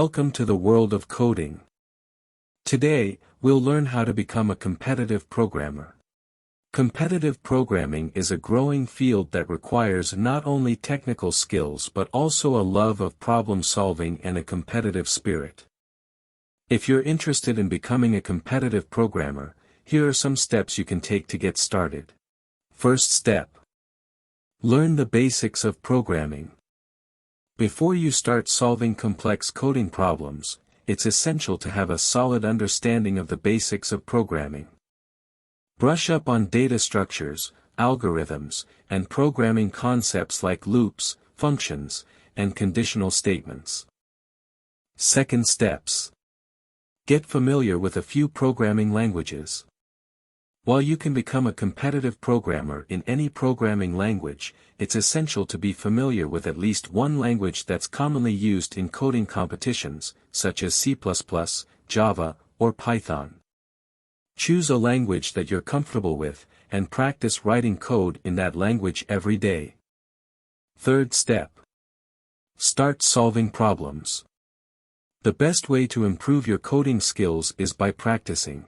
Welcome to the world of coding. Today, we'll learn how to become a competitive programmer. Competitive programming is a growing field that requires not only technical skills but also a love of problem solving and a competitive spirit. If you're interested in becoming a competitive programmer, here are some steps you can take to get started. First step. Learn the basics of programming. Before you start solving complex coding problems, it's essential to have a solid understanding of the basics of programming. Brush up on data structures, algorithms, and programming concepts like loops, functions, and conditional statements. Second steps. Get familiar with a few programming languages. While you can become a competitive programmer in any programming language, it's essential to be familiar with at least one language that's commonly used in coding competitions, such as C++, Java, or Python. Choose a language that you're comfortable with, and practice writing code in that language every day. Third step. Start solving problems. The best way to improve your coding skills is by practicing.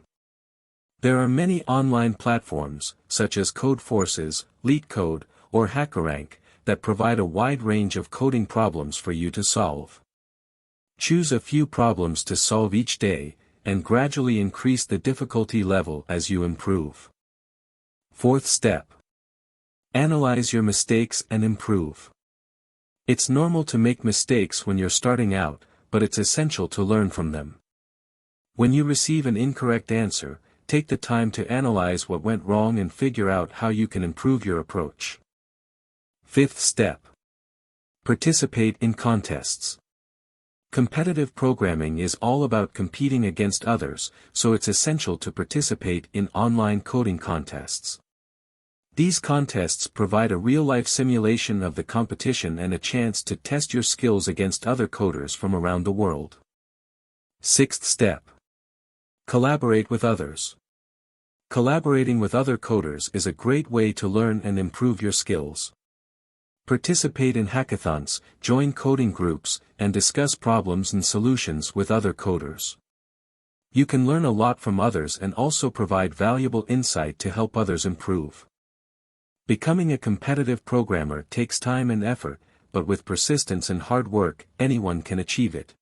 There are many online platforms, such as Codeforces, LeetCode, or HackerRank, that provide a wide range of coding problems for you to solve. Choose a few problems to solve each day, and gradually increase the difficulty level as you improve. Fourth step. Analyze your mistakes and improve. It's normal to make mistakes when you're starting out, but it's essential to learn from them. When you receive an incorrect answer, take the time to analyze what went wrong and figure out how you can improve your approach. Fifth step. Participate in contests. Competitive programming is all about competing against others, so it's essential to participate in online coding contests. These contests provide a real-life simulation of the competition and a chance to test your skills against other coders from around the world. Sixth step. Collaborate with others. Collaborating with other coders is a great way to learn and improve your skills. Participate in hackathons, join coding groups, and discuss problems and solutions with other coders. You can learn a lot from others and also provide valuable insight to help others improve. Becoming a competitive programmer takes time and effort, but with persistence and hard work, anyone can achieve it.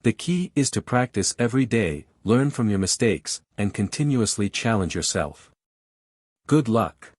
The key is to practice every day, learn from your mistakes, and continuously challenge yourself. Good luck.